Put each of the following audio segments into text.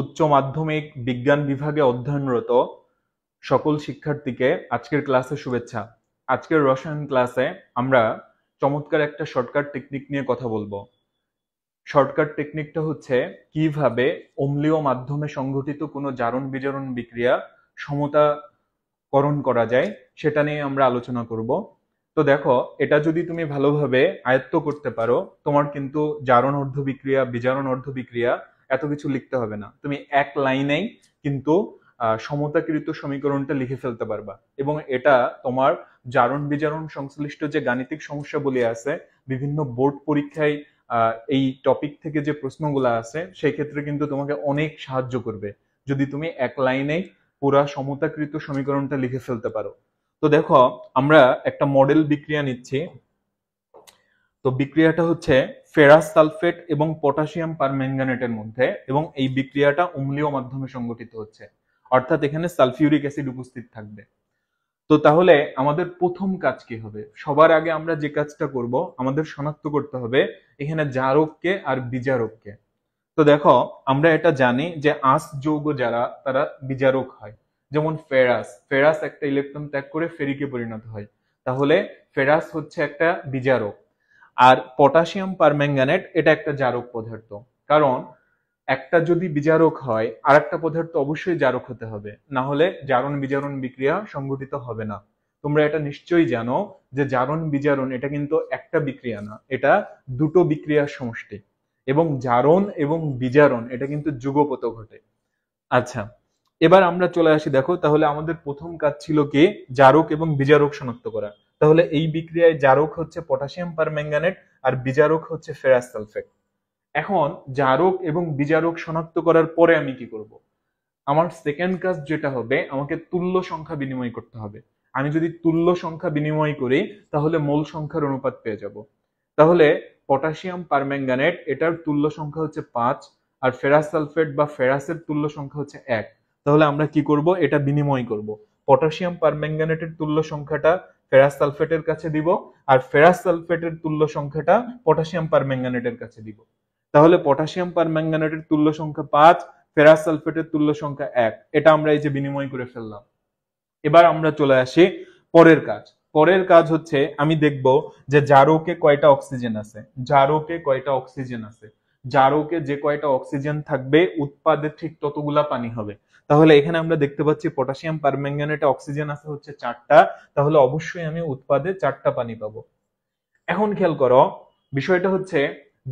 উচ্চ মাধ্যমিক বিজ্ঞান বিভাগে অধ্যয়নরত সকল শিক্ষার্থীকে আজকের ক্লাসে শুভেচ্ছা। আজকের রসায়ন ক্লাসে আমরা চমৎকার একটা শর্টকাট টেকনিক নিয়ে কথা বলবো। শর্টকাট টেকনিকটা হচ্ছে কিভাবে অম্লীয় মাধ্যমে সংঘটিত কোনো জারণ বিজারণ বিক্রিয়া সমতাকরণ করা যায় সেটা নিয়ে আমরা আলোচনা করব। তো দেখো, এটা যদি তুমি ভালোভাবে আয়ত্ত করতে পারো, তোমার কিন্তু জারণ অর্ধ বিক্রিয়া, বিজারণ অর্ধ বিক্রিয়া এত কিছু লিখতে হবে না। তুমি এক লাইনেই কিন্তু সমতাকৃত সমীকরণটা লিখে ফেলতে পারবা, এবং এটা তোমার জারণ বিজারণ সংশ্লিষ্ট যে গাণিতিক সমস্যাগুলি আছে, বিভিন্ন বোর্ড পরীক্ষায় এই টপিক থেকে যে প্রশ্নগুলো আছে সেই ক্ষেত্রে কিন্তু তোমাকে অনেক সাহায্য করবে যদি তুমি এক লাইনে পুরা সমতাকৃত সমীকরণটা লিখে ফেলতে পারো। তো দেখো, আমরা একটা মডেল বিক্রিয়া নিচ্ছি। তো বিক্রিয়াটা হচ্ছে ফেরাস সালফেট এবং পটাশিয়াম পারম্যাঙ্গানেটের মধ্যে, এবং এই বিক্রিয়াটা অম্লীয় মাধ্যমে সংঘটিত হচ্ছে, অর্থাৎ এখানে সালফিউরিক অ্যাসিড উপস্থিত থাকবে। তো তাহলে আমাদের প্রথম কাজ কি হবে? সবার আগে আমরা যে কাজটা করব, আমাদের শনাক্ত করতে হবে এখানে জারককে আর বিজারককে। তো দেখো, আমরা এটা জানি যে আঁশ যৌগ যারা, তারা বিজারক হয়। যেমন ফেরাস, ফেরাস একটা ইলেকট্রন ত্যাগ করে ফেরিকে পরিণত হয়, তাহলে ফেরাস হচ্ছে একটা বিজারক। আর পটাশিয়াম পারম্যাঙ্গানেট এটা একটা জারক পদার্থ, কারণ একটা যদি বিজারক হয় আর একটা পদার্থ অবশ্যই জারক হতে হবে, না হলে জারণ বিজারণ বিক্রিয়া সংঘটিত হবে না। তোমরা এটা নিশ্চয়ই জানো যে জারণ বিজারণ এটা কিন্তু একটা বিক্রিয়া না, এটা দুটো বিক্রিয়ার সমষ্টি, এবং জারণ এবং বিজারণ এটা কিন্তু যুগপত ঘটে। আচ্ছা, এবার আমরা চলে আসি। দেখো, তাহলে আমাদের প্রথম কাজ ছিল কি? জারক এবং বিজারক শনাক্ত করা। তাহলে এই বিক্রিয়ায় জারক হচ্ছে পটাশিয়াম পারম্যাঙ্গানেট আর বিজারক হচ্ছে ফেরাস সালফেট। এখন জারক এবং বিজারক শনাক্ত করার পরে আমি কি করব? আমার সেকেন্ড কাজ যেটা হবে, আমাকে তুল্য সংখ্যা বিনিময় করতে হবে। আমি যদি তুল্য সংখ্যা বিনিময় করি তাহলে মোল সংখ্যার অনুপাত পেয়ে যাব। তাহলে পটাশিয়াম পারম্যাঙ্গানেট এটার তুল্য সংখ্যা হচ্ছে 5, আর ফেরাস সালফেট বা ফেরাসের তুল্য সংখ্যা হচ্ছে 1। তাহলে আমরা কি করব? এটা বিনিময় করব। পটাশিয়াম পারম্যাঙ্গানেটের তুল্য সংখ্যাটা ফেরাস সালফেটের কাছে দিব, আর ফেরাস সালফেটের তুল্য সংখ্যাটা পটাশিয়াম পারম্যাঙ্গানেটের কাছে দিব। তাহলে পটাশিয়াম পারম্যাঙ্গানেটের তুল্য সংখ্যা 5, ফেরাস সালফেটের তুল্য সংখ্যা 1, এটা আমরা এই যে বিনিময় করে ফেললাম। এবার আমরা চলে আসি পরের কাজ। পরের কাজ হচ্ছে আমি দেখব যে জারকে কয়টা অক্সিজেন আছে। জারকে কয়টা অক্সিজেন আছে, জারকে যে কয়টা অক্সিজেন থাকবে উৎপাদে ঠিক ততগুলা পানি হবে। তাহলে এখানে আমরা দেখতে পাচ্ছি পটাশিয়াম পারম্যাঙ্গানেটে অক্সিজেন আছে হচ্ছে 4টা, তাহলে অবশ্যই আমি উৎপাদে 4টা পানি পাবো। এখন খেয়াল করো, বিষয়টা হচ্ছে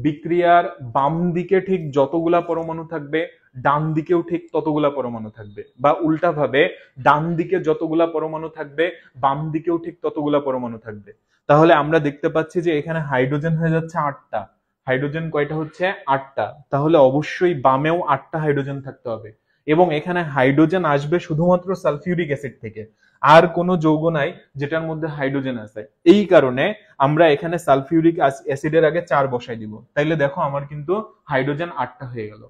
বিক্রিয়ার বাম দিকে ঠিক যতগুলা পরমাণু থাকবে ডান দিকেও ঠিক ততগুলা পরমাণু থাকবে, বা উল্টা ভাবে ডান দিকে যতগুলা পরমাণু থাকবে বাম দিকেও ঠিক ততগুলা পরমাণু থাকবে। তাহলে আমরা দেখতে পাচ্ছি যে এখানে হাইড্রোজেন হয়ে যাচ্ছে 8টা। হাইড্রোজেন কয়টা হচ্ছে? 8টা। তাহলে অবশ্যই বামেও 8টা হাইড্রোজেন থাকতে হবে, এবং এখানে হাইড্রোজেন আসবে শুধুমাত্র সালফিউরিক অ্যাসিড থেকে, আর কোনো যৌগ নাই যেটার মধ্যে হাইড্রোজেন আছে। এই কারণে আমরা এখানে সালফিউরিক অ্যাসিডের আগে 4 বসাই দিব। তাইলে দেখো আমার কিন্তু হাইড্রোজেন 8টা হয়ে গেল।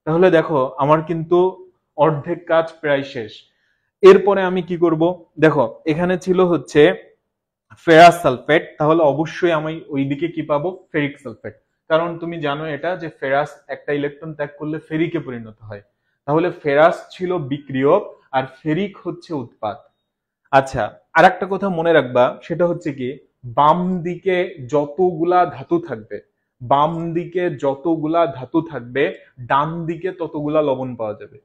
তাহলে দেখো আমার কিন্তু অর্ধেক কাজ প্রায় শেষ। এরপরে আমি কি করব? দেখো, এখানে ছিল হচ্ছে ফেরাস সালফেট, তাহলে অবশ্যই আমি ওইদিকে কি পাবো? Ferric sulphate. কারণ তুমি জানো এটা যে ফেরাস একটা ইলেকট্রন ত্যাগ করলে ফেরিকে পরিণত হয়। তাহলে ফেরাস ছিল বিক্রিয়ক আর ফেরিক হচ্ছে উৎপাদ। আচ্ছা, আর একটা কথা মনে রাখবা, সেটা হচ্ছে কি, বাম দিকে যতগুলা ধাতু থাকবে, বাম দিকে যতগুলা ধাতু থাকবে ডান দিকে ততগুলা লবণ পাওয়া যাবে।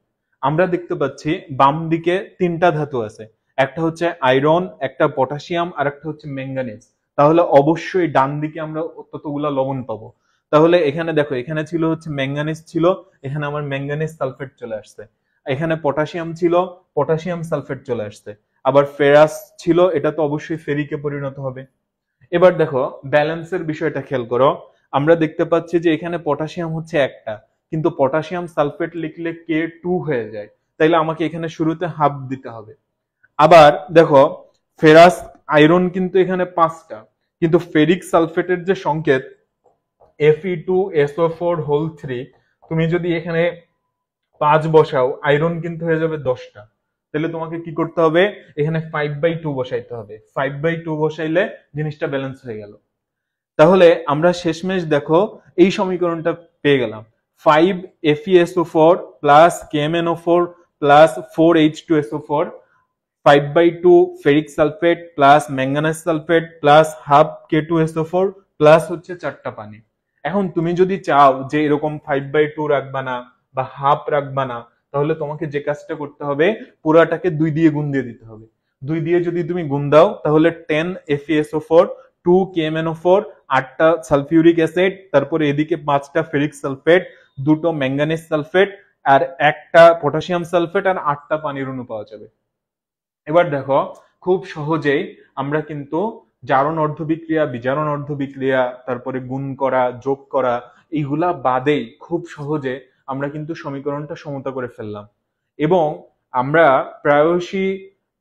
আমরা দেখতে পাচ্ছি বাম দিকে 3টা ধাতু আছে, একটা হচ্ছে আয়রন, একটা পটাশিয়াম, আর একটা হচ্ছে ম্যাঙ্গানিজ। তাহলে অবশ্যই ডান দিকে আমরা ততগুলা লবণ পাবো। তাহলে এখানে দেখো, এখানে ছিল হচ্ছে ম্যাঙ্গানিজ ছিল, এখানে আমার ম্যাঙ্গানিজ সালফেট চলে আসছে। এখানে পটাশিয়াম ছিল, পটাশিয়াম সালফেট চলে আসছে। আবার ফেরাস ছিল, এটা তো অবশ্যই ফেরিকে পরিণত হবে। এবার দেখো ব্যালেন্সের বিষয়টা খেয়াল করো। আমরা দেখতে পাচ্ছি যে এখানে পটাশিয়াম হচ্ছে 1টা, কিন্তু পটাশিয়াম সালফেট লিখলে K2 হয়ে যায়, তাইলে আমাকে এখানে শুরুতে হাফ দিতে হবে। আবার দেখো, ফেরাস আয়রন কিন্তু এখানে 5টা, কিন্তু ফেরিক সালফেটের যে সংকেত Fe2SO4 তুমি যদি এখানে 5 বসাও, আয়রন কিন্তু হয়ে যাবে 10টা। তাহলে তোমাকে কি করতে হবে? এখানে 5/2 বসাইতে হবে। 5/2 বসাইলে জিনিসটা ব্যালেন্স হয়ে গেল। তাহলে আমরা শেষমেশ দেখো এই সমীকরণটা পেয়ে গেলাম। 5FeSO4 plus KMnO4 plus 4H2SO4, 5/2 ferric sulphate plus manganese sulphate plus half K2SO4 plus হচ্ছে 4টা পানি। এখন তুমি যদি চাও যে এরকম 5/2 রাখবা না বা হাফ রাখবা না, তাহলে তোমাকে যে কাজটা করতে হবে, পুরাটাকে 2 দিয়ে গুণ দিয়ে দিতে হবে। 2 দিয়ে যদি তুমি গুণ দাও তাহলে 10FeSO4, 2 KMnO4, 8টা সালফিউরিক অ্যাসিড, তারপরে এদিকে 5টা ফেরিক সালফেট, 2টো ম্যাঙ্গানিজ সালফেট, আর 1টা পটাশিয়াম সালফেট, আর 8টা পানির অণু পাওয়া যাবে। এবার দেখো, খুব সহজেই আমরা কিন্তু জারণ অর্ধবিক্রিয়া, বিজারণ অর্ধবিক্রিয়া, তারপরে গুণ করা, যোগ করা, এইগুলা বাদেই খুব সহজে আমরা কিন্তু সমীকরণটা সমতা করে ফেললাম। এবং আমরা প্রায়শই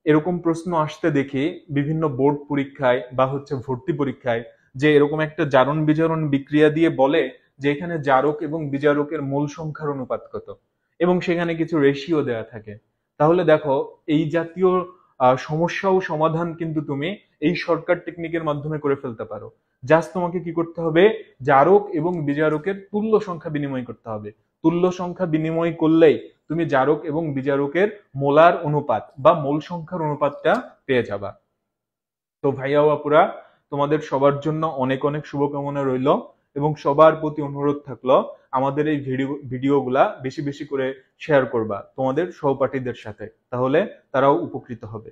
এরকম প্রশ্ন আসতে দেখি বিভিন্ন বোর্ড পরীক্ষায় বা হচ্ছে ভর্তি পরীক্ষায়, যে এরকম একটা জারণ বিজারণ বিক্রিয়া দিয়ে বলে যে এখানে জারক এবং বিজারকের মোল সংখ্যার অনুপাত কত, এবং সেখানে কিছু রেশিও দেওয়া থাকে। তাহলে দেখো, এই জাতীয় সমস্যা ও সমাধান কিন্তু তুমি এই শর্টকাট টেকনিকের মাধ্যমে করে ফেলতে পারো। জাস্ট তোমাকে কি করতে হবে, জারক এবং বিজারকের তুল্য সংখ্যা বিনিময় করতে হবে। তুল্য সংখ্যা বিনিময় করলেই তুমি জারক এবং বিজারকের মোলার অনুপাত বা মোল সংখ্যার অনুপাতটা পেয়ে যাবা। তো ভাইয়া ও আপুরা, তোমাদের সবার জন্য অনেক অনেক শুভকামনা রইল, এবং সবার প্রতি অনুরোধ থাকলো আমাদের এই ভিডিওগুলা বেশি বেশি করে শেয়ার করবা তোমাদের সহপাঠীদের সাথে, তাহলে তারাও উপকৃত হবে।